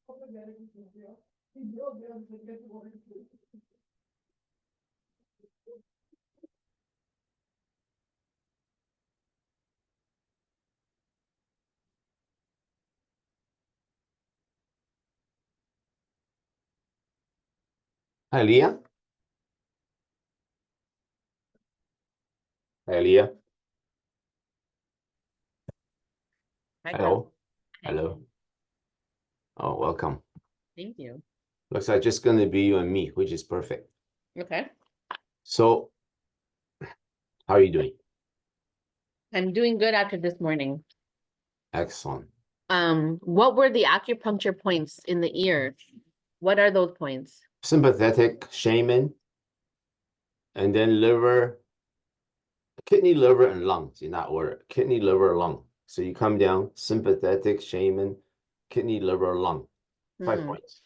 Hi, Leah. Hi, Leah. Hi, Hello. Hi. Hello. Oh, welcome. Thank you. Looks like just going to be you and me, which is perfect. Okay. So, how are you doing? I'm doing good after this morning. Excellent. What were the acupuncture points in the ear? What are those points? Sympathetic, shaman, and then liver, kidney, liver, and lungs in that order. Kidney, liver, lung. So you come down, sympathetic, shaman, kidney, liver, lung. 5 points.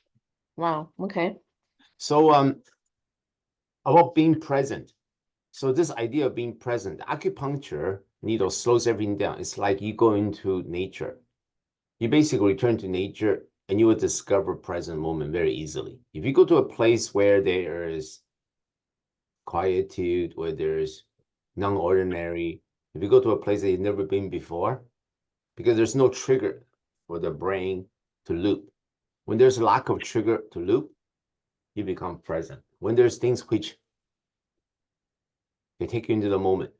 Wow. Okay. So, about being present. So this idea of being present, acupuncture needle slows everything down. It's like you go into nature. You basically return to nature and you will discover present moment very easily. If you go to a place where there is quietude, where there's non-ordinary, if you go to a place that you've never been before, because there's no trigger for the brain to loop. When there's a lack of trigger to loop, you become present. When there's things which they take you into the moment,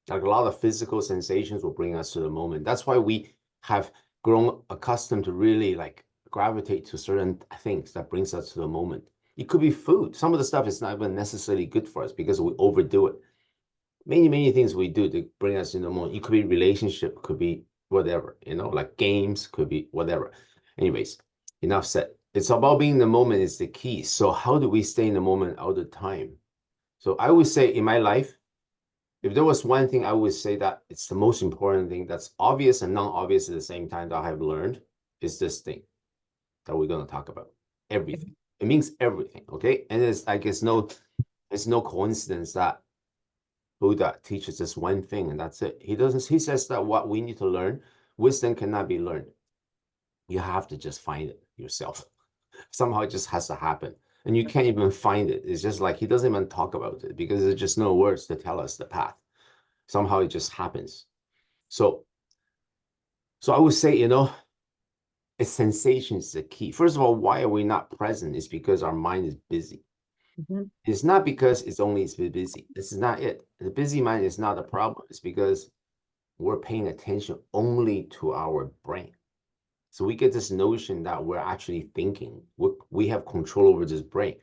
like a lot of physical sensations will bring us to the moment. That's why we have grown accustomed to really like gravitate to certain things that brings us to the moment. It could be food. Some of the stuff is not even necessarily good for us because we overdo it. Many things we do to bring us in the moment. It could be relationship, could be whatever, like games, could be whatever. Anyways, enough said. It's about being in the moment is the key. So how do we stay in the moment all the time? So I would say in my life, if there was one thing I would say that it's the most important thing that's obvious and non-obvious at the same time that I have learned is this thing that we're going to talk about. Everything. It means everything, okay? And it's like it's no coincidence that Buddha teaches this one thing and that's it. He says that what we need to learn, wisdom cannot be learned. You have to just find it yourself. Somehow it just has to happen. And you can't even find it. It's just like he doesn't even talk about it because there's just no words to tell us the path. Somehow it just happens. So I would say, it's sensation is the key. First of all, why are we not present? It's because our mind is busy. It's not because it's busy. This is not it. The busy mind is not a problem. It's because we're paying attention only to our brain. So we get this notion that we're actually thinking. We have control over this brain.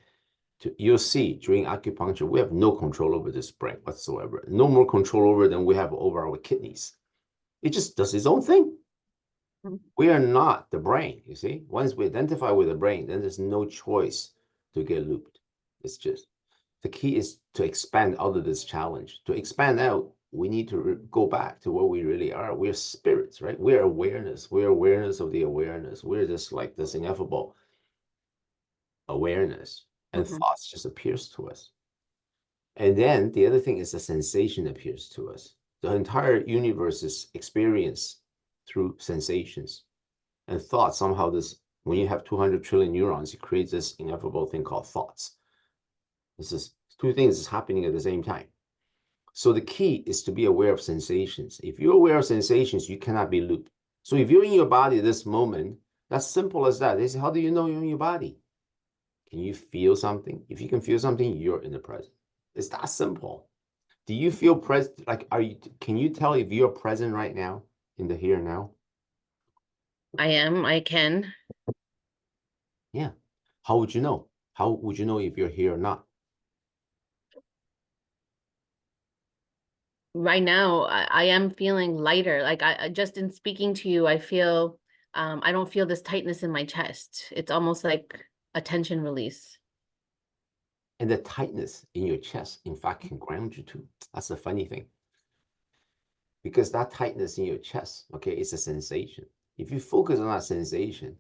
You'll see during acupuncture, we have no control over this brain whatsoever. No more control over than we have over our kidneys. It just does its own thing. We are not the brain, you see. Once we identify with the brain, then there's no choice to get looped. It's just the key is to expand out of this challenge. To expand out, we need to go back to what we really are. We're spirits, right? We're awareness. We're awareness of the awareness. We're just like this ineffable awareness, and thoughts just appears to us. And then the other thing is the sensation appears to us. The entire universe is experienced through sensations and thoughts. Somehow this, when you have 200 trillion neurons, it creates this ineffable thing called thoughts. This is two things is happening at the same time. So the key is to be aware of sensations. If you're aware of sensations, you cannot be looped. So if you're in your body this moment, that's simple as that. They say, how do you know you're in your body? Can you feel something? If you can feel something, you're in the present. It's that simple. Do you feel present? Like, can you tell if you're present right now in the here and now? I can. Yeah. How would you know? How would you know if you're here or not? Right now, I am feeling lighter. Like I just in speaking to you, I feel I don't feel this tightness in my chest. It's almost like a tension release. And the tightness in your chest, in fact, can ground you too. That's the funny thing. Because that tightness in your chest, okay, is a sensation. If you focus on that sensation,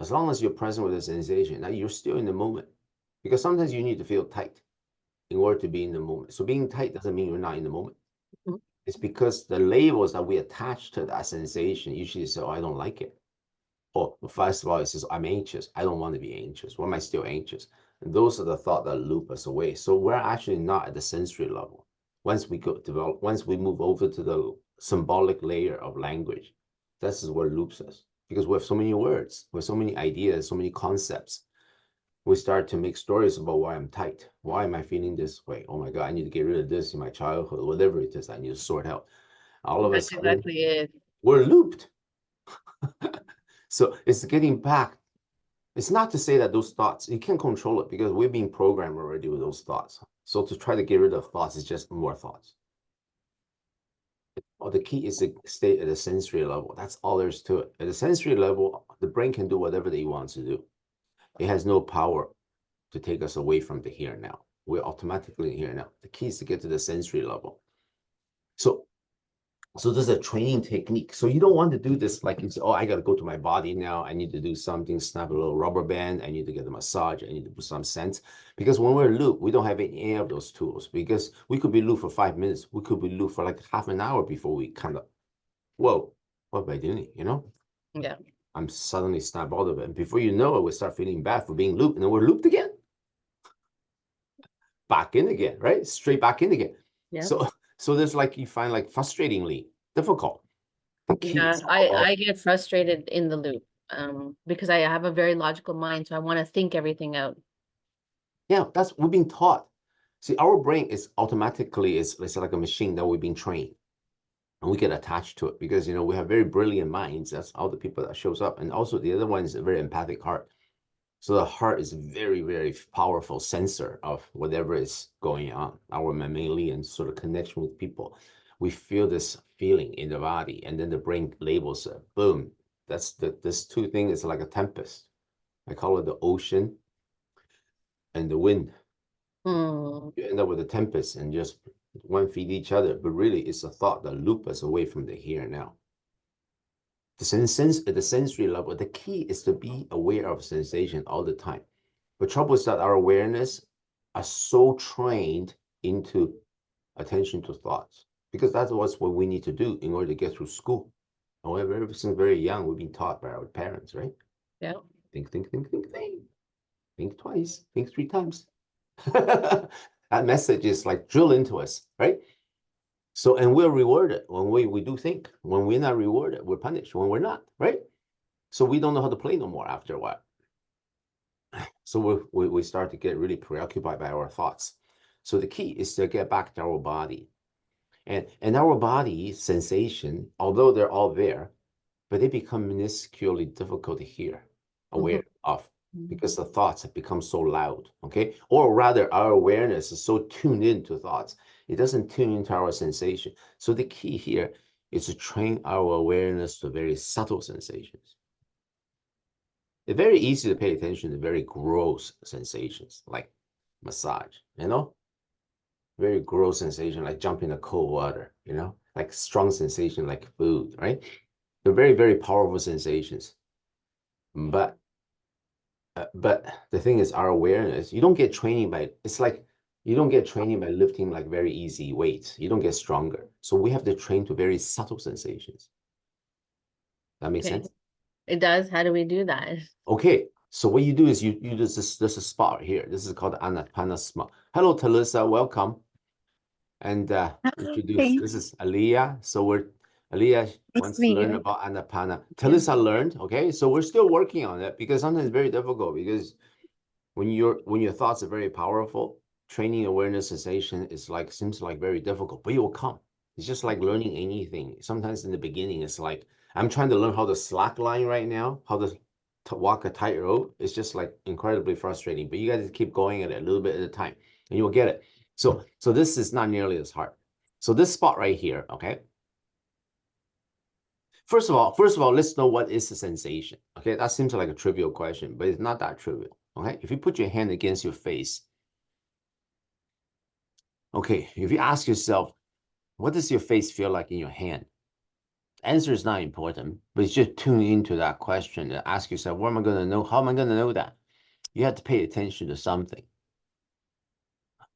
as long as you're present with the sensation, now you're still in the moment. Because sometimes you need to feel tight in order to be in the moment. So being tight doesn't mean you're not in the moment. It's because the labels that we attach to that sensation usually say, oh, I don't like it. Oh, first of all, it says, I'm anxious. I don't want to be anxious. Why am I still anxious? And those are the thoughts that loop us away. So we're actually not at the sensory level. Once we move over to the symbolic layer of language, this is what loops us. Because we have so many words, we have so many ideas, so many concepts. We start to make stories about why I'm tight. Why am I feeling this way? Oh my God, I need to get rid of this in my childhood, whatever it is, I need to sort out. All of a That's sudden, exactly it. we're looped. So it's getting back. It's not to say that those thoughts, you can't control it because we're being programmed already with those thoughts. So to try to get rid of thoughts is just more thoughts. Well, the key is to stay at the sensory level. That's all there is to it. At the sensory level, the brain can do whatever it wants to do. It has no power to take us away from the here and now. We're automatically here and now. The key is to get to the sensory level. So there's a training technique. So you don't want to do this like you say, oh, I got to go to my body now. I need to do something, snap a little rubber band. I need to get a massage. I need to put some scent. Because when we're loop, we don't have any of those tools because we could be loop for 5 minutes. We could be loop for like half an hour before we kind of, whoa, what am I doing? You know? Yeah. I'm suddenly snap out of it. And before you know it, we start feeling bad for being looped. And then we're looped again. Back in again, right? Straight back in again. Yeah. So there's like, you find like frustratingly difficult. Yeah, I get frustrated in the loop because I have a very logical mind, so I want to think everything out. Yeah, that's we've been taught. See, our brain is automatically is it's like a machine that we've been trained, and we get attached to it because we have very brilliant minds. That's all the people that shows up, and also the other one is a very empathic heart. So the heart is a very, very powerful sensor of whatever is going on. Our mammalian sort of connection with people. We feel this feeling in the body, and then the brain labels it. Boom. That's this two thing is like a tempest. I call it the ocean and the wind. Hmm. You end up with a tempest and just one feed each other. But really, it's a thought that loop us away from the here and now. At the sensory level, the key is to be aware of sensation all the time. The trouble is that our awareness are so trained into attention to thoughts because that's what we need to do in order to get through school. However, ever since very young, we've been taught by our parents, right? Yeah. Think, think, think, think, think. Think twice, think 3 times. That message is like drilled into us, right? So, and we're rewarded when we do think. When we're not rewarded, we're punished when we're not, right? So we don't know how to play no more after a while. So we start to get really preoccupied by our thoughts. So the key is to get back to our body. And our body sensation, although they're all there, but they become minusculely difficult to hear, aware of, because the thoughts have become so loud, okay? Or rather, our awareness is so tuned into thoughts, it doesn't tune into our sensation. So the key here is to train our awareness to very subtle sensations. It's very easy to pay attention to very gross sensations, like massage, very gross sensation, like jumping in cold water, like strong sensation, like food, right? They're very, very powerful sensations. But the thing is, our awareness, you don't get training by, it's like, you don't get training by lifting like very easy weights. You don't get stronger. So we have to train to very subtle sensations. That makes Okay. sense? It does. How do we do that? Okay. So what you do is you do this, there's a spot here. This is called Anapana. Hello, Talisa, welcome. And introduce, Hey, this is Aliyah. So Aliyah nice wants to to meet learn you. about Anapana. Yeah. Talisa learned, okay? So we're still working on it because sometimes it's very difficult because when your thoughts are very powerful, training awareness sensation is like seems like very difficult, but it will come. It's just like learning anything. Sometimes in the beginning, it's like I'm trying to learn how to slack line right now, how to walk a tightrope. It's just like incredibly frustrating. But you guys keep going at it a little bit at a time, and you'll get it. So this is not nearly as hard. So this spot right here, okay? First of all, let's know what is the sensation. Okay, that seems like a trivial question, but it's not that trivial. Okay, if you put your hand against your face, okay, if you ask yourself, what does your face feel like in your hand? Answer is not important, but it's just tune into that question and ask yourself, what am I going to know? How am I going to know that? You have to pay attention to something.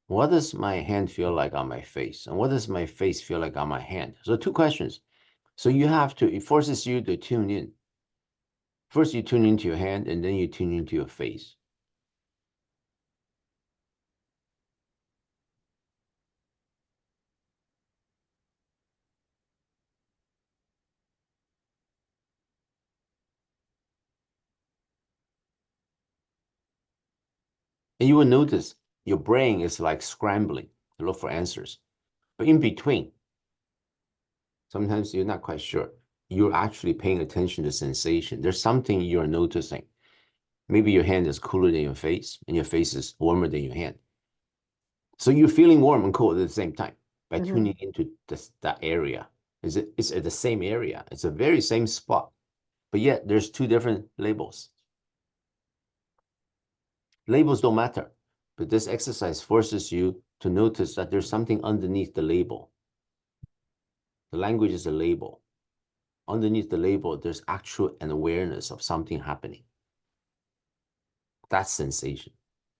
What does my hand feel like on my face? And what does my face feel like on my hand? So 2 questions. So it forces you to tune in. First, you tune into your hand, and then you tune into your face. And you will notice your brain is like scrambling to look for answers. But in between, sometimes you're not quite sure. You're actually paying attention to sensation. There's something you're noticing. Maybe your hand is cooler than your face, and your face is warmer than your hand. So you're feeling warm and cold at the same time by tuning into that area. It's at the same area. It's a very same spot, but yet there's two different labels. Labels don't matter, but this exercise forces you to notice that there's something underneath the label. The language is a label. Underneath the label, there's actual an awareness of something happening. That's sensation.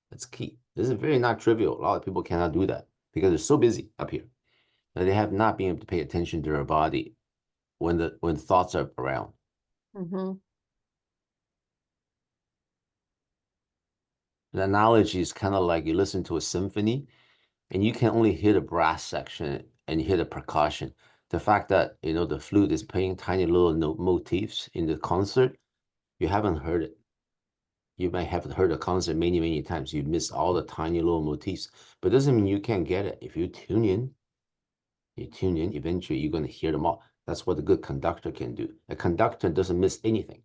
That's key. This is very not trivial. A lot of people cannot do that because they're so busy up here that they have not been able to pay attention to their body when thoughts are around. The analogy is kind of like you listen to a symphony and you can only hear the brass section and you hear the percussion. The fact that, the flute is playing tiny little motifs in the concert, you haven't heard it. You might have heard a concert many, many times. You miss all the tiny little motifs, but it doesn't mean you can't get it. If you tune in, eventually you're going to hear them all. That's what a good conductor can do. A conductor doesn't miss anything.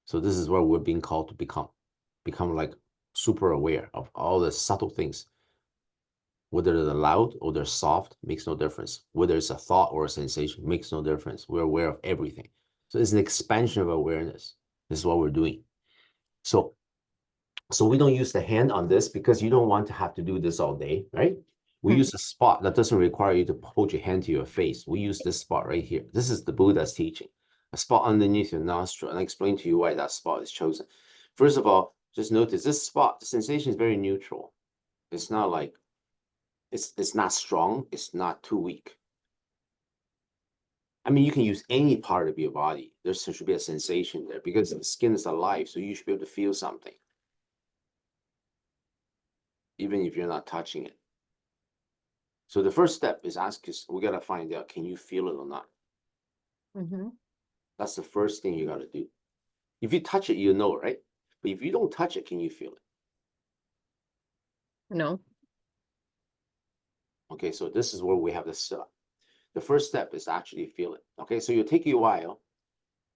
So this is what we're being called to become like super aware of all the subtle things. Whether they're loud or they're soft makes no difference. Whether it's a thought or a sensation makes no difference. We're aware of everything. So it's an expansion of awareness. This is what we're doing. So we don't use the hand on this because you don't want to have to do this all day, right? We use a spot that doesn't require you to hold your hand to your face. We use this spot right here. This is the Buddha's teaching. A spot underneath your nostril. And I explain to you why that spot is chosen. First of all, just notice this spot, the sensation is very neutral. It's not like, it's not strong. It's not too weak. I mean, you can use any part of your body. There should be a sensation there because the skin is alive. So you should be able to feel something, even if you're not touching it. So the first step is we got to find out, can you feel it or not? That's the first thing you got to do. If you touch it, you know, right? But if you don't touch it, can you feel it? No. Okay, so this is where we have the first step is actually feel it. Okay, so it'll take you a while.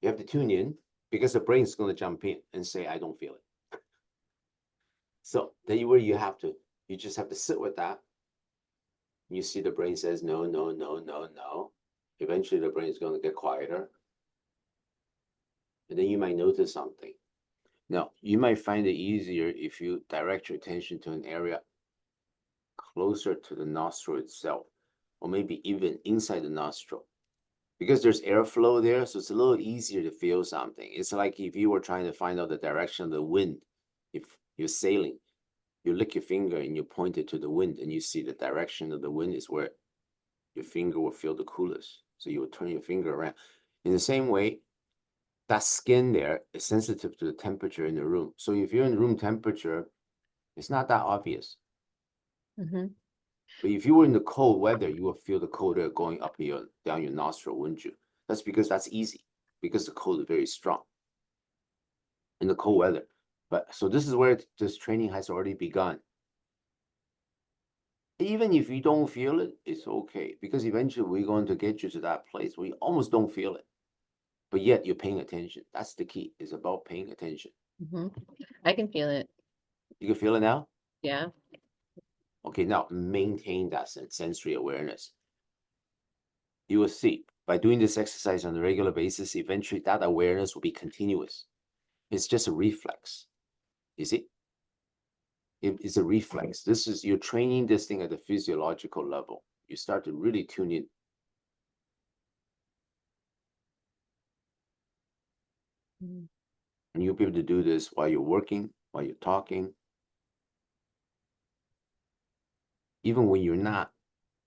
You have to tune in because the brain's going to jump in and say, I don't feel it. So then you just have to sit with that. You see the brain says, no, no, no, no, no. Eventually the brain is going to get quieter. And then you might notice something. Now, you might find it easier if you direct your attention to an area closer to the nostril itself, or maybe even inside the nostril. Because there's airflow there, so it's a little easier to feel something. It's like if you were trying to find out the direction of the wind. If you're sailing, you lick your finger and you point it to the wind, and you see the direction of the wind is where your finger will feel the coolest. So you will turn your finger around. In the same way, that skin there is sensitive to the temperature in the room. So if you're in room temperature, it's not that obvious. But if you were in the cold weather, you will feel the cold air going up down your nostril, wouldn't you? That's because that's easy, because the cold is very strong in the cold weather. But so this is where this training has already begun. Even if you don't feel it, it's okay, because eventually we're going to get you to that place where you almost don't feel it, but yet you're paying attention. That's the key. It's about paying attention. I can feel it. You can feel it now? Yeah. Okay, now maintain that sensory awareness. You will see, by doing this exercise on a regular basis, eventually that awareness will be continuous. It's just a reflex. You see? It's a reflex. You're training this thing at the physiological level. You start to really tune in. And you'll be able to do this while you're working, while you're talking. Even when you're not,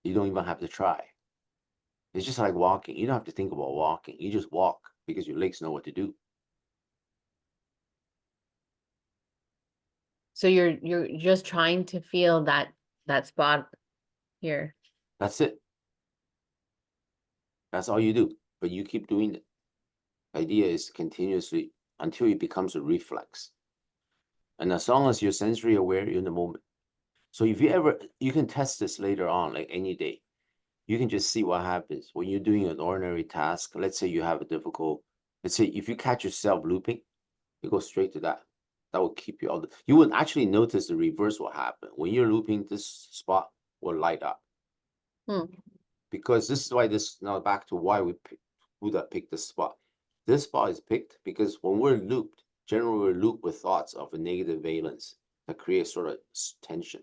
you don't even have to try. It's just like walking. You don't have to think about walking. You just walk because your legs know what to do. So you're just trying to feel that spot here. That's it. That's all you do. But you keep doing it. The idea is continuously until it becomes a reflex. And as long as you're sensory aware, you're in the moment. So if you can test this later on, like any day. You can just see what happens when you're doing an ordinary task. Let's say you have a difficult, let's say if you catch yourself looping, you go straight to that. That will keep you out. You would actually notice the reverse will happen. When you're looping, this spot will light up. Because this is why now back to why Buddha picked this spot. This spot is picked because when we're looped, generally we're looped with thoughts of a negative valence that creates sort of tension.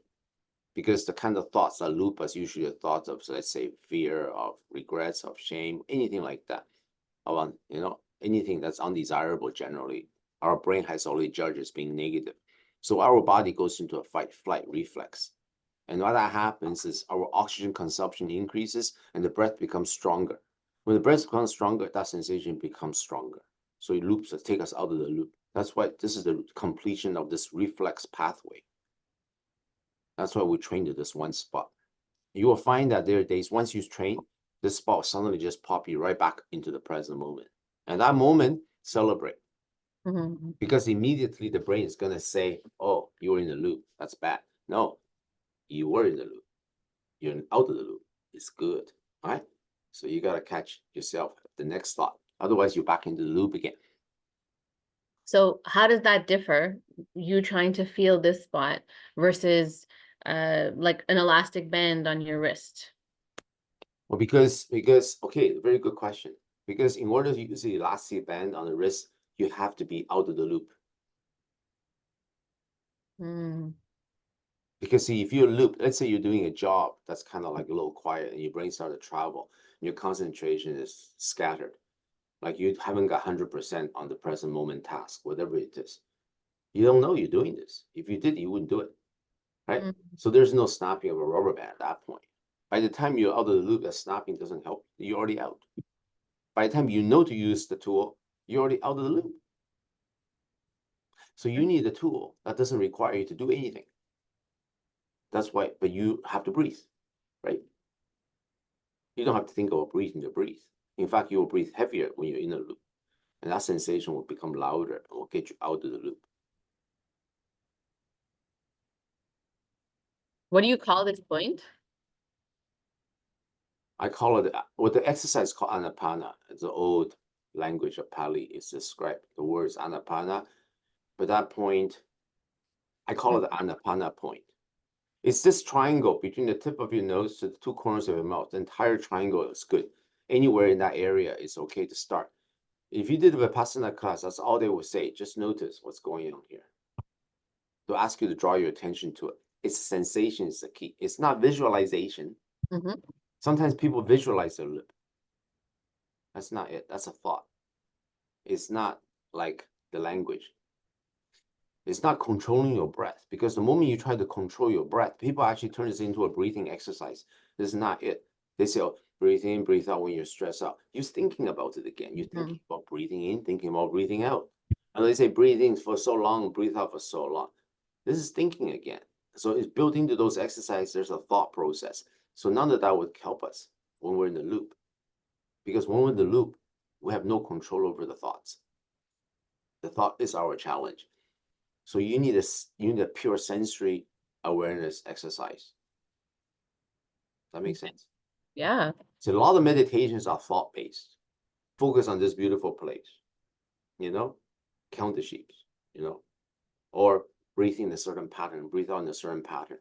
Because the kind of thoughts that loop us usually are thoughts of, let's say, fear, of regrets, of shame, anything like that. Anything that's undesirable generally. Our brain has already judged as being negative. So our body goes into a fight-flight reflex. And what that happens is our oxygen consumption increases and the breath becomes stronger. When the breath becomes stronger, that sensation becomes stronger. So it loops to take us out of the loop. That's why this is the completion of this reflex pathway. That's why we train to this one spot. You will find that there are days, once you train, this spot will suddenly just pop you right back into the present moment. And that moment, celebrate. Because immediately the brain is going to say, oh, you were in the loop. That's bad. No, you were in the loop. You're out of the loop. It's good. All right? So you got to catch yourself at the next thought. Otherwise, you're back into the loop again. So how does that differ? You trying to feel this spot versus like an elastic band on your wrist? Well, because okay, very good question. Because in order to use the elastic band on the wrist, you have to be out of the loop. Because see, if you're looped, let's say you're doing a job that's kind of like a little quiet and your brain started to travel, and your concentration is scattered. Like you haven't got 100% on the present moment task, whatever it is. You don't know you're doing this. If you did, you wouldn't do it, right? So there's no snapping of a rubber band at that point. By the time you're out of the loop, that snapping doesn't help. You're already out. By the time you know to use the tool, you're already out of the loop. So you need a tool that doesn't require you to do anything. That's why, but you have to breathe, right? You don't have to think about breathing to breathe. In fact, you will breathe heavier when you're in a loop. And that sensation will become louder and will get you out of the loop. What do you call this point? I call it, what the exercise called Anapana. It's the old language of Pali is described. The words Anapana. But that point, I call it the Anapana point. It's this triangle between the tip of your nose to the two corners of your mouth. The entire triangle is good. Anywhere in that area is okay to start. If you did a Vipassana class, that's all they will say. Just notice what's going on here. They'll ask you to draw your attention to it. It's sensation is the key. It's not visualization. Sometimes people visualize their lip. That's not it. That's a thought. It's not like the language. It's not controlling your breath, because the moment you try to control your breath, people actually turn this into a breathing exercise. This is not it. They say, oh, breathe in, breathe out when you're stressed out. You're thinking about it again. You're thinking about breathing in, thinking about breathing out. And they say breathe in for so long, breathe out for so long. This is thinking again. So it's built into those exercises. There's a thought process. So none of that would help us when we're in the loop. Because when we're in the loop, we have no control over the thoughts. The thought is our challenge. So you need a pure sensory awareness exercise. That makes sense? Yeah. So a lot of meditations are thought-based. Focus on this beautiful place, count the sheep, or breathe in a certain pattern, breathe out in a certain pattern.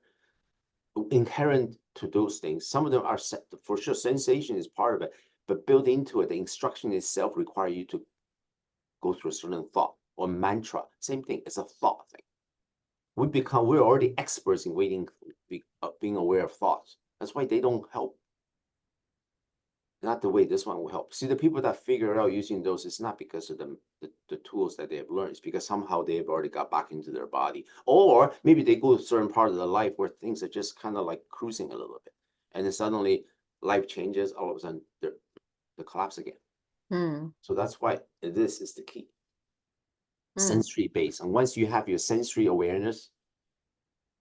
Inherent to those things, some of them are set, for sure, sensation is part of it, but built into it, the instruction itself require you to go through a certain thought or mantra. Same thing, it's a thought thing. We're already experts in being aware of thoughts. That's why they don't help. Not the way this one will help. See, the people that figure it out using those, it's not because of the tools that they have learned. It's because somehow they've already got back into their body. Or maybe they go to a certain part of their life where things are just kind of like cruising a little bit. And then suddenly life changes, all of a sudden they collapse again. So that's why this is the key. Sensory based. And once you have your sensory awareness,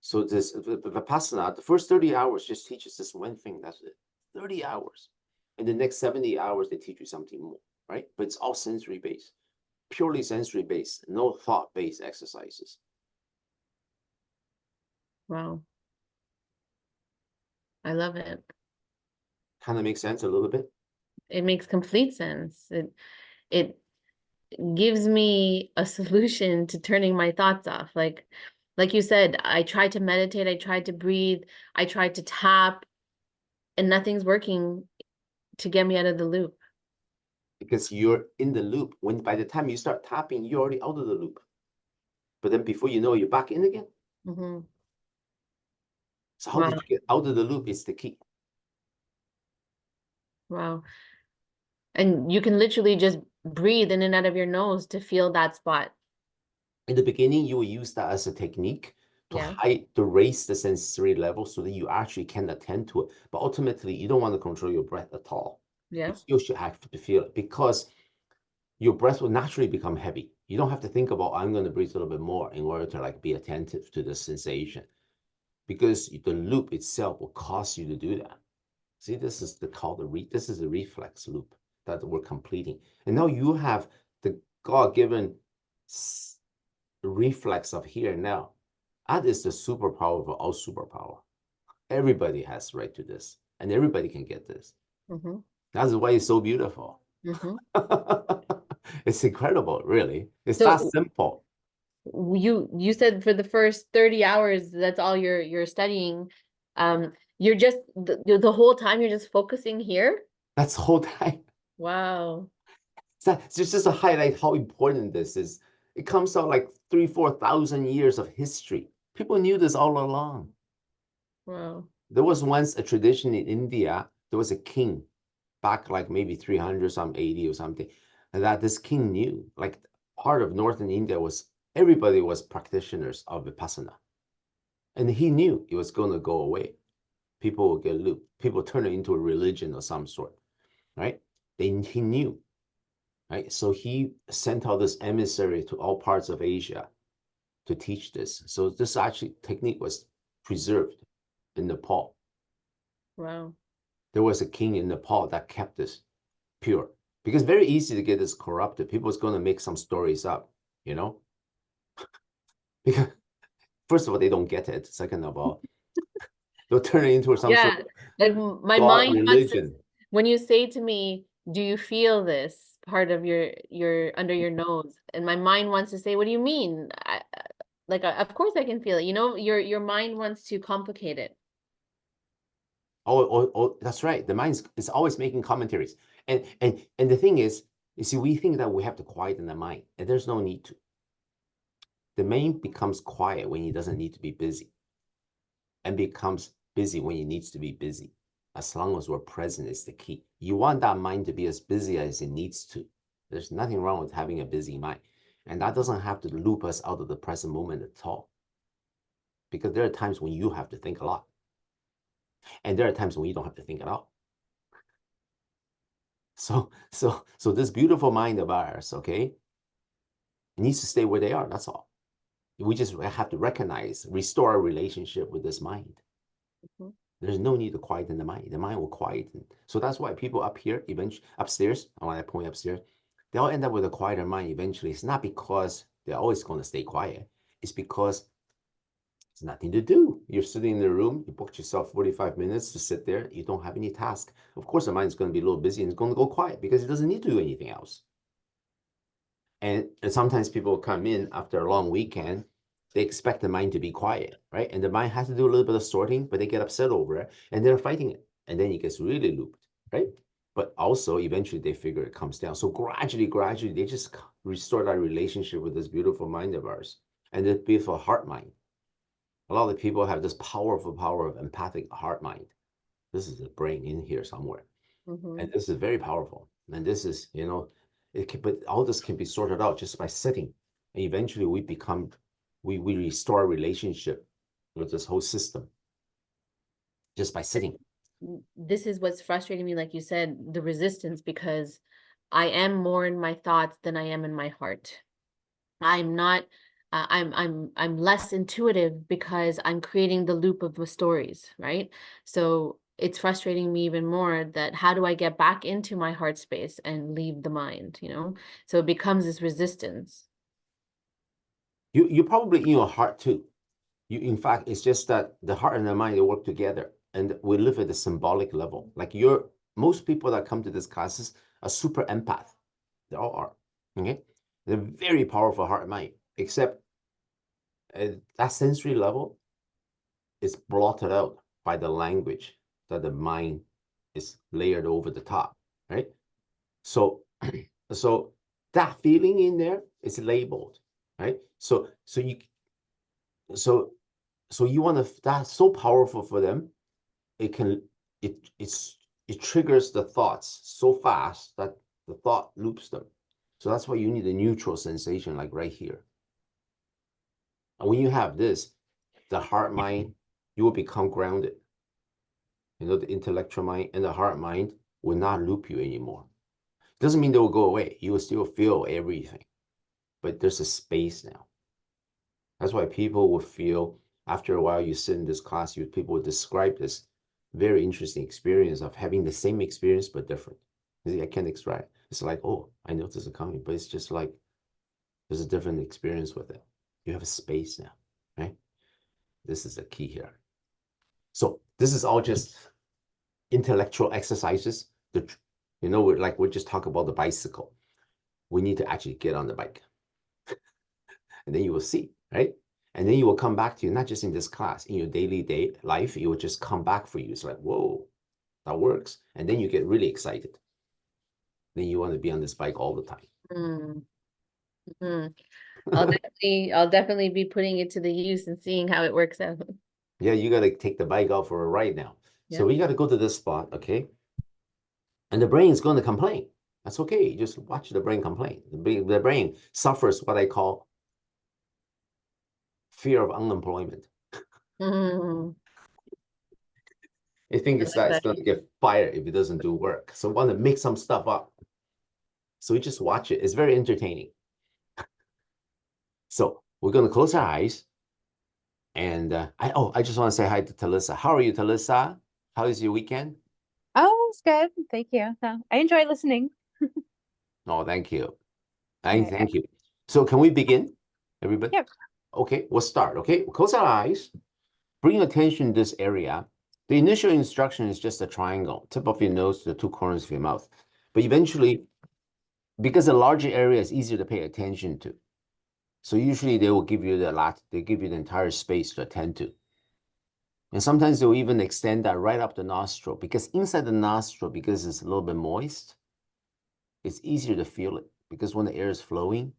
So this Vipassana, the first 30 hours just teaches this one thing. That's it. 30 hours. And the next 70 hours, they teach you something more, right? But it's all sensory based, purely sensory based, no thought based exercises. Wow. I love it. Kind of makes sense a little bit. It makes complete sense. It gives me a solution to turning my thoughts off. Like you said, I tried to meditate, I tried to breathe, I tried to tap, and nothing's working to get me out of the loop. Because you're in the loop. When by the time you start tapping, you're already out of the loop. But then before you know, you're back in again. Mm-hmm. So how Wow. did you get out of the loop is the key. Wow. And you can literally just breathe in and out of your nose to feel that spot. In the beginning, you will use that as a technique to Yeah. to raise the sensory level so that you actually can attend to it. But ultimately, you don't want to control your breath at all. You Yeah. still should have to feel it because your breath will naturally become heavy. You don't have to think about, I'm going to breathe a little bit more in order to like be attentive to the sensation, because the loop itself will cause you to do that. See, this is this is a reflex loop that we're completing. And now you have the God-given reflex of here and now. That is the superpower of all superpower. Everybody has right to this, and everybody can get this. Mm-hmm. That's why it's so beautiful. Mm-hmm. It's incredible, really. It's that So simple. you said for the first 30 hours, that's all you're studying. You're just the whole time you're just focusing here. That's the whole time. Wow. It's just to highlight how important this is. It comes out like 3,000 to 4,000 years of history. People knew this all along. Wow. There was once a tradition in India. There was a king back like maybe 300, some 80 or something, and that this king knew, like part of northern India was everybody was practitioners of Vipassana. And he knew it was going to go away. People will get looped. People turn it into a religion of some sort, right? He knew, right? So he sent out this emissary to all parts of Asia to teach this. So this actually technique was preserved in Nepal. Wow. There was a king in Nepal that kept this pure, because it's very easy to get this corrupted. People's going to make some stories up, you know, because first of all, they don't get it. Second of all, they'll turn it into some sort Yeah. of Like my god mind wants to, religion. when you say to me, do you feel this part of your under your nose? And my mind wants to say, what do you mean? Of course I can feel it. You know, your mind wants to complicate it. Oh, that's right. The mind is always making commentaries. And the thing is, you see, we think that we have to quieten the mind, and there's no need to. The mind becomes quiet when it doesn't need to be busy, and becomes busy when it needs to be busy. As long as we're present is the key. You want that mind to be as busy as it needs to. There's nothing wrong with having a busy mind. And that doesn't have to loop us out of the present moment at all. Because there are times when you have to think a lot. And there are times when you don't have to think at all. So this beautiful mind of ours, okay, needs to stay where they are. That's all. We just have to recognize, restore our relationship with this mind. Mhm. There's no need to quieten the mind. The mind will quieten. So that's why people up here, eventually upstairs, I want to point upstairs, they all end up with a quieter mind eventually. It's not because they're always going to stay quiet. It's because there's nothing to do. You're sitting in the room, you booked yourself 45 minutes to sit there, you don't have any task. Of course, the mind's going to be a little busy and it's going to go quiet because it doesn't need to do anything else. And sometimes people come in after a long weekend, they expect the mind to be quiet, right? And the mind has to do a little bit of sorting, but they get upset over it and they're fighting it. And then it gets really looped, right? But also eventually they figure it comes down. So gradually, they just restore that relationship with this beautiful mind of ours and this beautiful heart mind. A lot of people have this powerful power of empathic heart mind. This is the brain in here somewhere. And Mhm. this is very powerful. And this is, but all this can be sorted out just by sitting. And eventually we restore a relationship with this whole system just by sitting. This is what's frustrating me, like you said, the resistance, because I am more in my thoughts than I am in my heart. I'm not I'm less intuitive because I'm creating the loop of the stories, right? So it's frustrating me even more that how do I get back into my heart space and leave the mind, you know? So it becomes this resistance. You probably in your heart too. You, in fact, it's just that the heart and the mind they work together, and we live at the symbolic level. Like you're most people that come to these classes are super empath. They all are. Okay, they're very powerful heart and mind, except that sensory level is blotted out by the language that the mind is layered over the top, right? So, so that feeling in there is labeled, right? So so you want to that's so powerful for them. It can it triggers the thoughts so fast that the thought loops them. So that's why you need a neutral sensation, like right here. And when you have this, the heart mind, you will become grounded. You know, the intellectual mind and the heart mind will not loop you anymore. Doesn't mean they will go away. You will still feel everything, but there's a space now. That's why people will feel after a while you sit in this class, people will describe this very interesting experience of having the same experience but different. See, I can't describe it. It's like, oh, I noticed it coming, but it's just like there's a different experience with it. You have a space now, right? This is the key here. So this is all just intellectual exercises. You know, we're just talking about the bicycle. We need to actually get on the bike, and then you will see, right? And then you will come back to you, not just in this class, in your daily day life, it will just come back for you. It's like, whoa, that works. And then you get really excited. Then you want to be on this bike all the time. Mm, mhm. I'll definitely be putting it to the use and seeing how it works out. Yeah, you got to take the bike out for a ride now. So Yeah. we got to go to this spot, okay? And the brain is going to complain. That's okay. You just watch the brain complain. The brain suffers what I call fear of unemployment. Mm, I think I it's like that it's that. going to get fired if it doesn't do work. So want to make some stuff up. So we just watch it. It's very entertaining. So we're going to close our eyes. And I just want to say hi to Talissa. How are you, Talissa? How is your weekend? Oh, it's good. Thank you. I enjoy listening. Oh, thank you. I, Thank you. So can we begin, everybody? yep. Okay, we'll start. Okay, close our eyes. Bring attention to this area. The initial instruction is just a triangle, tip of your nose to the two corners of your mouth. But eventually, because a larger area is easier to pay attention to, so usually they will give you they give you the entire space to attend to. And sometimes they'll even extend that right up the nostril because inside the nostril, because it's a little bit moist, it's easier to feel it because when the air is flowing,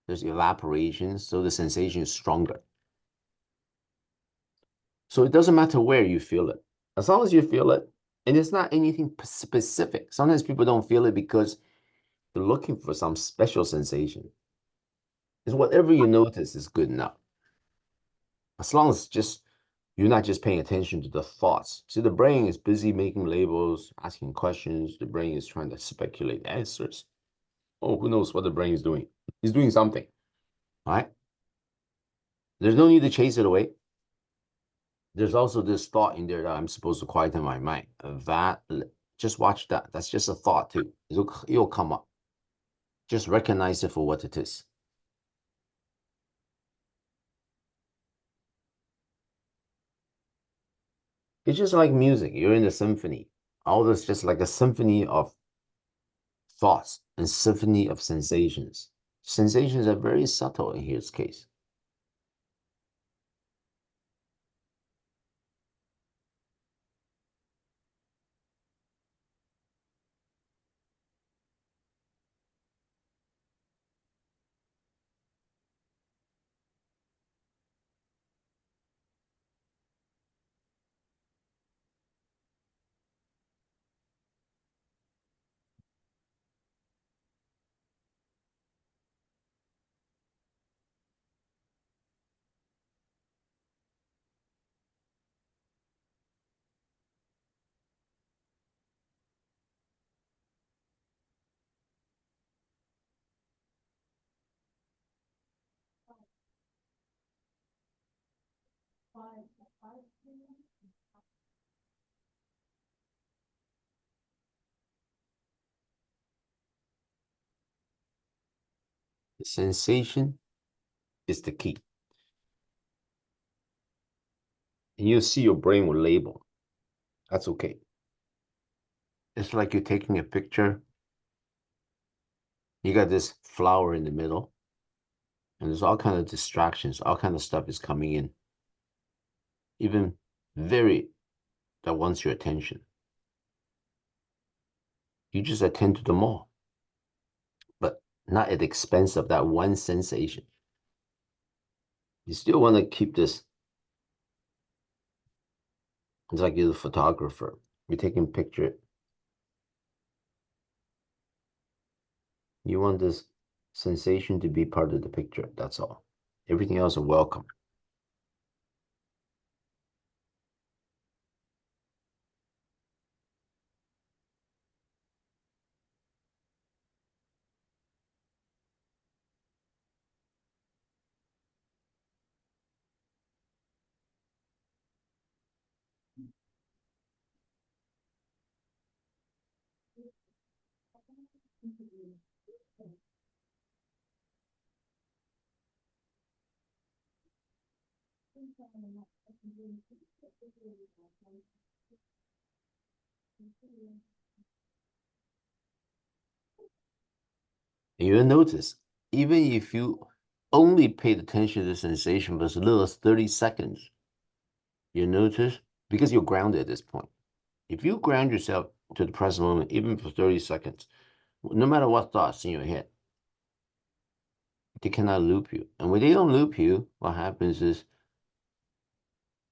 there's evaporation, so the sensation is stronger. So it doesn't matter where you feel it, as long as you feel it, and it's not anything specific. Sometimes people don't feel it because they're looking for some special sensation. It's whatever you notice is good enough. As long as just you're not just paying attention to the thoughts. See, the brain is busy making labels, asking questions. The brain is trying to speculate answers. Oh, who knows what the brain is doing? It's doing something, all right? There's no need to chase it away. There's also this thought in there that I'm supposed to quieten my mind. That just watch that. That's just a thought too. It'll come up. Just recognize it for what it is. It's just like music. You're in a symphony. All this just like a symphony of thoughts and symphony of sensations. Sensations are very subtle in his case. The sensation is the key. And you'll see your brain will label. That's okay. It's like you're taking a picture. You got this flower in the middle, and there's all kind of distractions, all kind of stuff is coming in. Even that wants your attention. You just attend to them all, but not at the expense of that one sensation. You still want to keep this. It's like you're the photographer. You're taking a picture. You want this sensation to be part of the picture. That's all. Everything else is welcome. You'll notice, even if you only paid attention to the sensation for as little as 30 seconds, you notice, because you're grounded at this point. If you ground yourself to the present moment, even for 30 seconds, no matter what thoughts in your head, they cannot loop you. And when they don't loop you, what happens is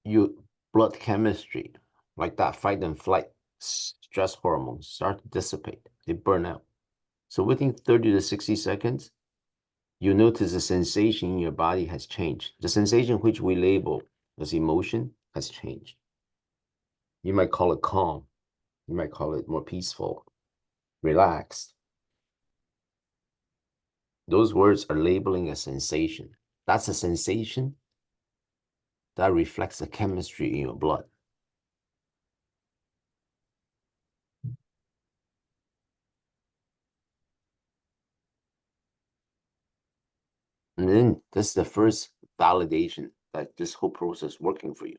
your blood chemistry, like that fight and flight stress hormones, start to dissipate. They burn out. So within 30 to 60 seconds, you notice the sensation in your body has changed. The sensation which we label as emotion has changed. You might call it calm. You might call it more peaceful, relaxed. Those words are labeling a sensation. That's a sensation that reflects the chemistry in your blood. And then this is the first validation that this whole process is working for you.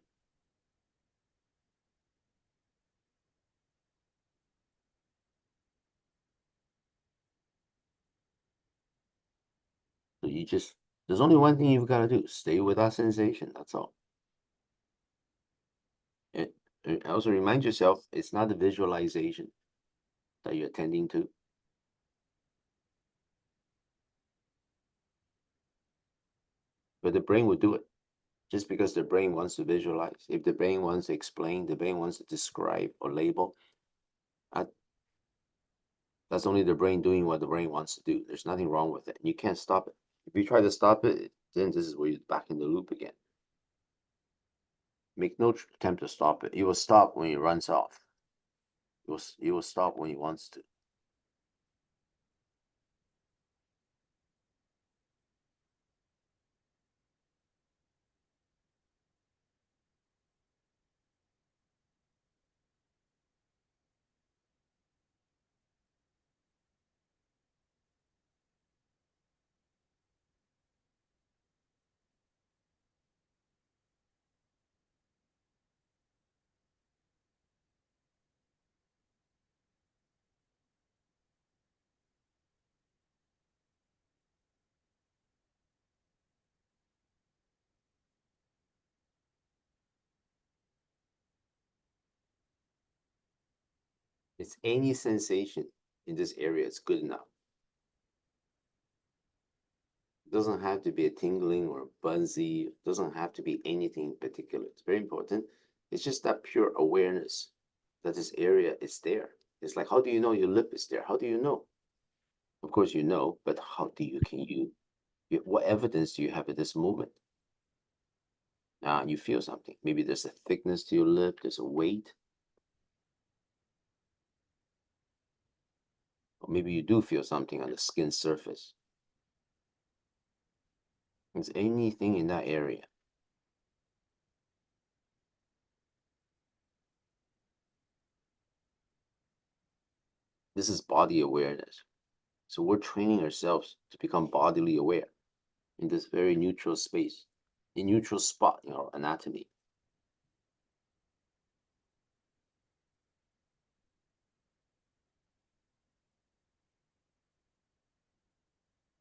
So there's only one thing you've got to do. Stay with that sensation. That's all. And also remind yourself, it's not the visualization that you're attending to. But the brain will do it just because the brain wants to visualize. If the brain wants to explain, the brain wants to describe or label, that's only the brain doing what the brain wants to do. There's nothing wrong with it. You can't stop it. If you try to stop it, then this is where you're back in the loop again. Make no attempt to stop it. It will stop when it runs off. It will stop when it wants to. It's any sensation in this area. It's good enough. It doesn't have to be a tingling or buzzy. It doesn't have to be anything in particular. It's very important. It's just that pure awareness that this area is there. It's like, how do you know your lip is there? How do you know? Of course you know, but how do you, what evidence do you have at this moment? You feel something. Maybe there's a thickness to your lip, there's a weight. Or maybe you do feel something on the skin surface. Is anything in that area. This is body awareness. So we're training ourselves to become bodily aware in this very neutral space, a neutral spot in our anatomy.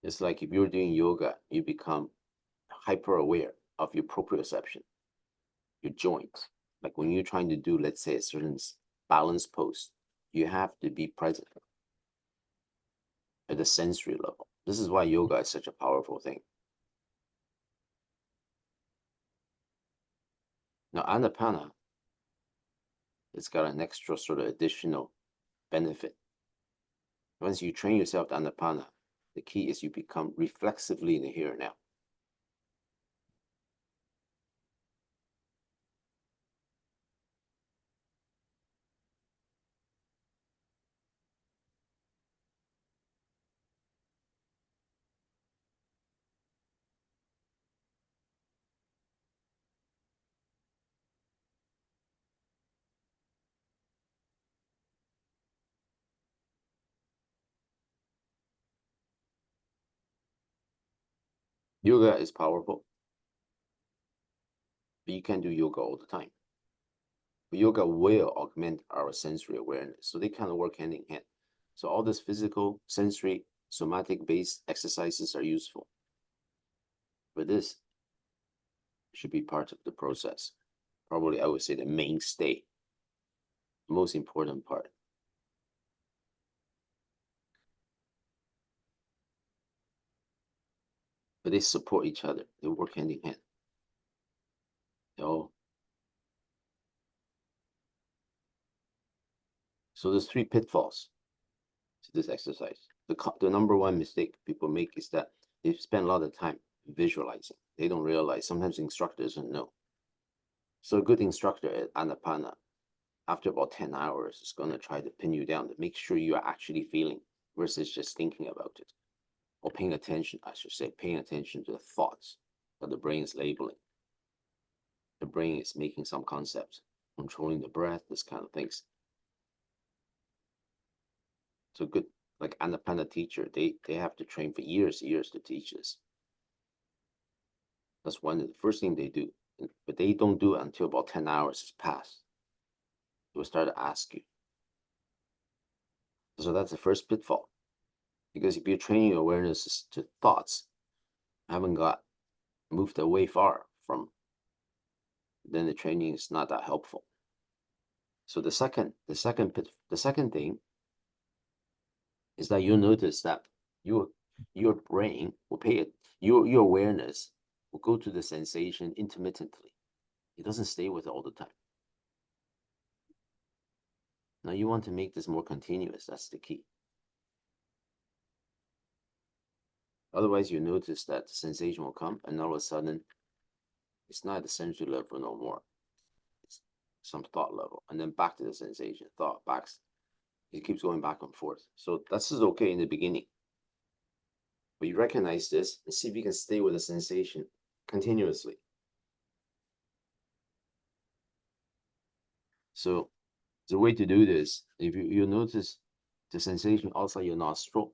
It's like if you're doing yoga, you become hyper aware of your proprioception, your joints. Like when you're trying to do, let's say, a certain balance pose, you have to be present at the sensory level. This is why yoga is such a powerful thing. Now, Anapana, it's got an extra sort of additional benefit. Once you train yourself to Anapana, the key is you become reflexively in the here and now. Yoga is powerful, but you can't do yoga all the time. But yoga will augment our sensory awareness. So they kind of work hand in hand. So all this physical, sensory, somatic-based exercises are useful. But this should be part of the process. Probably, I would say, the mainstay, the most important part. But they support each other. They work hand in hand. So there's 3 pitfalls to this exercise. The number one mistake people make is that they spend a lot of time visualizing. They don't realize sometimes the instructor doesn't know. So a good instructor at Anapana, after about 10 hours, is going to try to pin you down to make sure you are actually feeling versus just thinking about it. Or paying attention, I should say, paying attention to the thoughts that the brain is labeling. The brain is making some concepts, controlling the breath, this kind of things. So good, like Anapana teacher, they have to train for years to teach this. That's one of the first thing they do. But they don't do it until about 10 hours has passed. They will start to ask you. So that's the first pitfall. Because if you're training your awareness to thoughts, haven't got moved away far from, then the training is not that helpful. So the second thing is that you'll notice that your brain will pay it, your awareness will go to the sensation intermittently. It doesn't stay with it all the time. Now you want to make this more continuous. That's the key. Otherwise, you notice that the sensation will come, and all of a sudden, it's not at the sensory level no more. It's some thought level, and then back to the sensation, thought, back. It keeps going back and forth. So this is okay in the beginning. But you recognize this and see if you can stay with the sensation continuously. So the way to do this, if you notice the sensation outside your nostril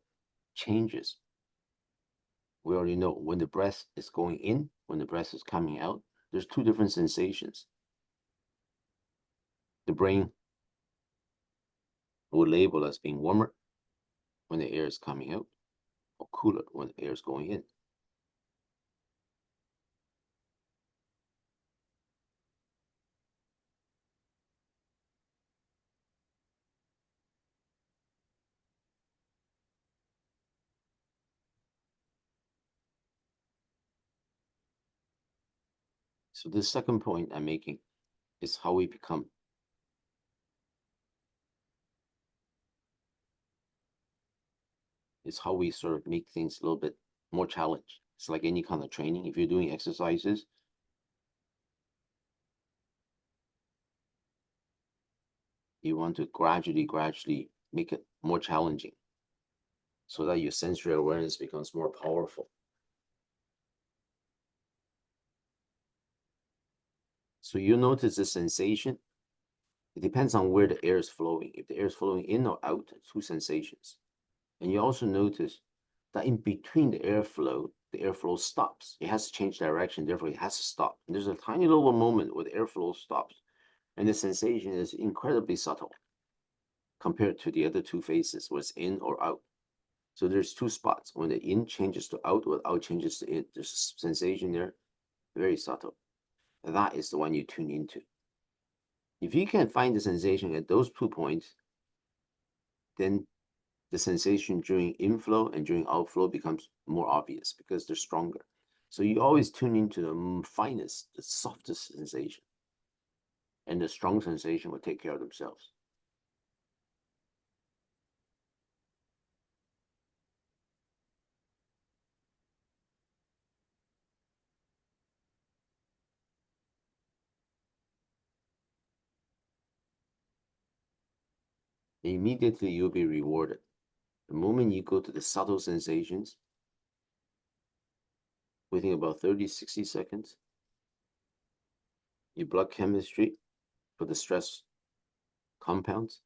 changes. We already know when the breath is going in, when the breath is coming out, there's 2 different sensations. The brain will label as being warmer when the air is coming out, or cooler when the air is going in. So the second point I'm making is how we become. It's how we sort of make things a little bit more challenged. It's like any kind of training. If you're doing exercises, you want to gradually make it more challenging so that your sensory awareness becomes more powerful. So you notice the sensation It depends on where the air is flowing. If the air is flowing in or out, two sensations. And you also notice that in between the airflow stops. It has to change direction, therefore it has to stop. And there's a tiny little moment where the airflow stops, and the sensation is incredibly subtle compared to the other two phases, where it's in or out. So there's two spots. When the in changes to out, or out changes to in, there's a sensation there, very subtle. That is the one you tune into. If you can find the sensation at those 2 points, then the sensation during inflow and during outflow becomes more obvious because they're stronger. So you always tune into the finest, the softest sensation. And the strong sensation will take care of themselves. Immediately you'll be rewarded. The moment you go to the subtle sensations, within about 30, 60 seconds, your blood chemistry for the stress compounds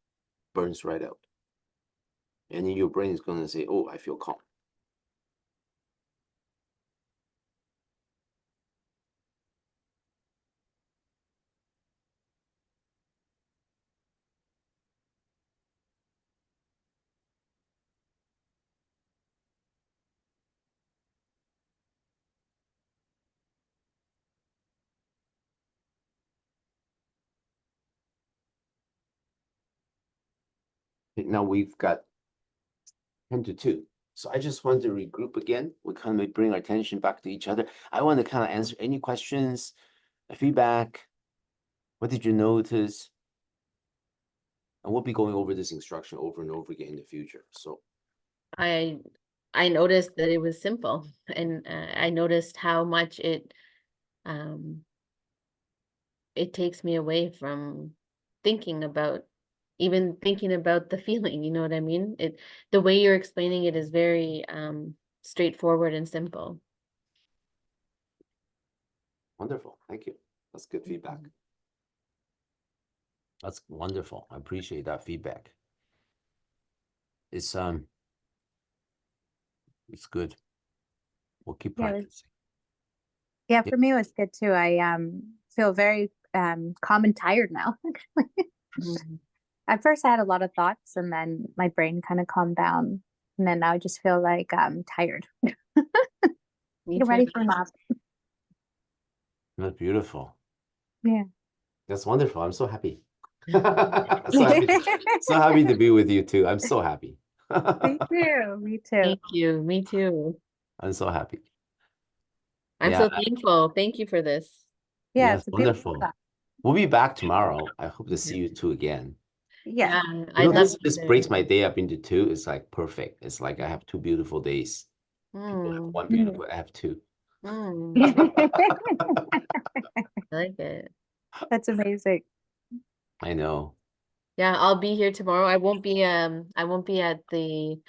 burns right out. And then your brain is going to say, oh, I feel calm. Now we've got 10 to 2. So I just want to regroup again. We kind of bring our attention back to each other. I want to kind of answer any questions, feedback. What did you notice? And we'll be going over this instruction over and over again in the future. So I noticed that it was simple, and I noticed how much it takes me away from thinking about the feeling, you know what I mean? The way you're explaining it is very straightforward and simple. wonderful. Thank you. That's good feedback. That's wonderful. I appreciate that feedback. It's good. We'll keep practicing. Yeah, for me it was good too. I feel very calm and tired now. Mhm. At first I had a lot of thoughts and then my brain kind of calmed down. And then now I just feel like I'm tired. Me You're ready too. for nap. That's beautiful. Yeah. That's wonderful. I'm so happy. So happy to be with you too. I'm so happy. Me too. Me too. Thank you. Me too. I'm so happy. I'm Yeah, so thankful. Thank you for this. Yeah, yes, it's a beautiful wonderful. thought. We'll be back tomorrow. I hope to see you two again. Yeah. Yeah, You I'd know, love this to just do. breaks my day up into two. It's like perfect. It's like I have 2 beautiful days. People have Mm, 1 beautiful, I have 2. I like it. That's amazing. I know. Yeah, I'll be here tomorrow. I won't be at the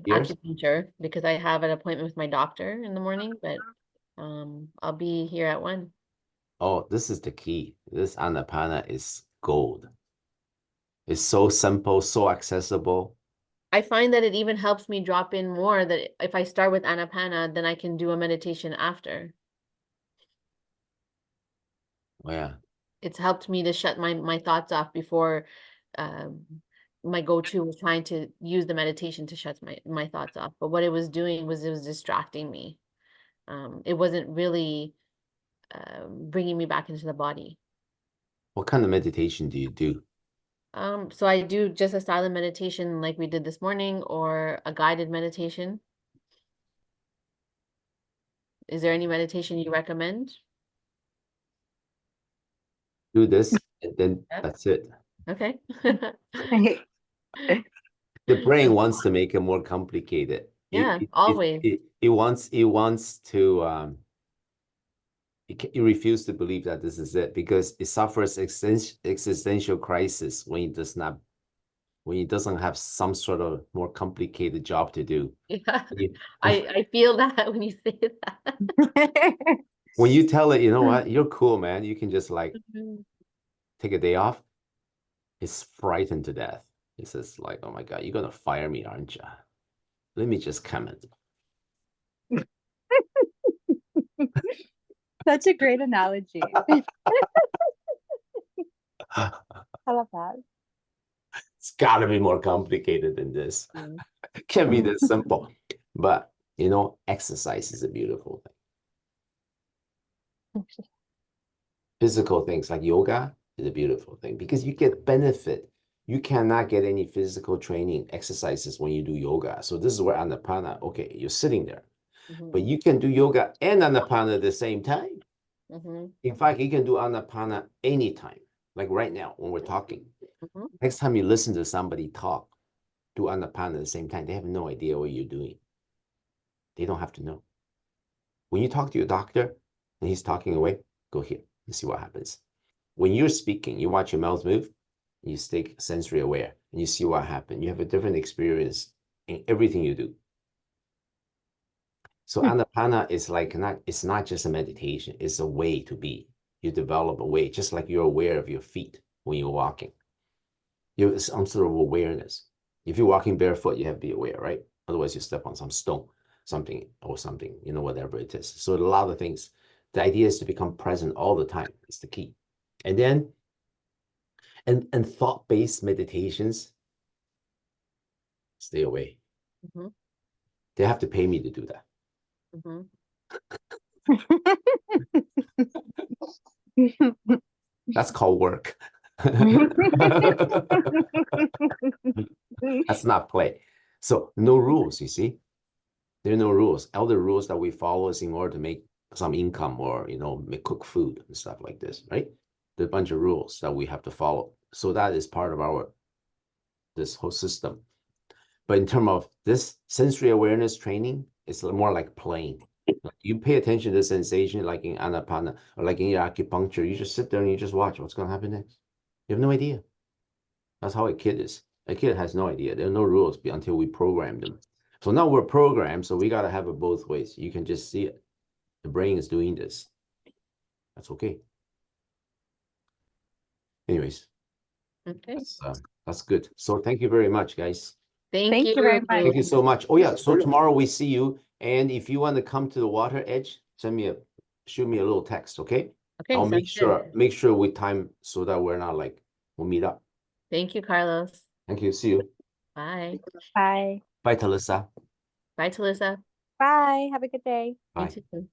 Yours? acupuncture because I have an appointment with my doctor in the morning, but I'll be here at 1. Oh, this is the key. This Anapana is gold. It's so simple, so accessible. I find that it even helps me drop in more, that if I start with Anapana, then I can do a meditation after. Oh, yeah. It's helped me to shut my thoughts off before my go-to was trying to use the meditation to shut my thoughts off. But what it was doing was it was distracting me. It wasn't really bringing me back into the body. What kind of meditation do you do? So I do just a silent meditation like we did this morning, or a guided meditation. Is there any meditation you recommend? Do this, and then Yep. that's it. Okay. The brain wants to make it more complicated. Yeah, always. It wants to it refuse to believe that this is it because it suffers existential crisis when it doesn't have some sort of more complicated job to do. Yeah, You- I feel that when you say that. When you tell it, you know what, you're cool, man. You can just like take a day off. He's frightened to death. He says like, oh my God, you're gonna fire me, aren't you? Let me just comment. Such a great analogy. I love that. It's gotta be more complicated than this. Mm. It can't be this simple. But you know, exercise is a beautiful thing. Physical things like yoga is a beautiful thing because you get benefit. You cannot get any physical training exercises when you do yoga. So this is where Anapana, okay, you're sitting there, but you can do yoga and Anapana at the same time. In fact, you can do Anapana anytime, like right now when we're talking. Next time you listen to somebody talk, do Anapana at the same time, they have no idea what you're doing. They don't have to know. When you talk to your doctor and he's talking away, go here and see what happens. When you're speaking, you watch your mouth move, you stay sensory aware, and you see what happens. You have a different experience in everything you do. So Anapana is like it's not just a meditation, it's a way to be. You develop a way, just like you're aware of your feet when you're walking. You have some sort of awareness. If you're walking barefoot, you have to be aware, right? Otherwise, you step on some stone, something, you know, whatever it is. So a lot of things. The idea is to become present all the time. It's the key. And then, and thought-based meditations, stay away. They have to pay me to do that. That's called work. That's not play. So no rules, you see. There are no rules. All the rules that we follow is in order to make some income or, you know, cook food and stuff like this, right? There's a bunch of rules that we have to follow. So that is part of this whole system. But in terms of this sensory awareness training, it's more like playing. You pay attention to the sensation like in Anapana or like in your acupuncture. You just sit there and you just watch what's going to happen next. You have no idea. That's how a kid is. A kid has no idea. There are no rules until we program them. So now we're programmed, so we got to have it both ways. You can just see it. The brain is doing this. That's okay. Anyways, Okay. that's good. So thank you very much, guys. Thank you very much. Thank you so much. Oh yeah, so tomorrow we see you. And if you want to come to the water edge, shoot me a little text, okay? Okay, I'll sounds good. make sure we time so that we're not like, we'll meet up. Thank you, Carlos. Thank you. See you. Bye. Bye. Bye, Talissa. Bye, Talissa. Bye. Have a good day. You Bye. too.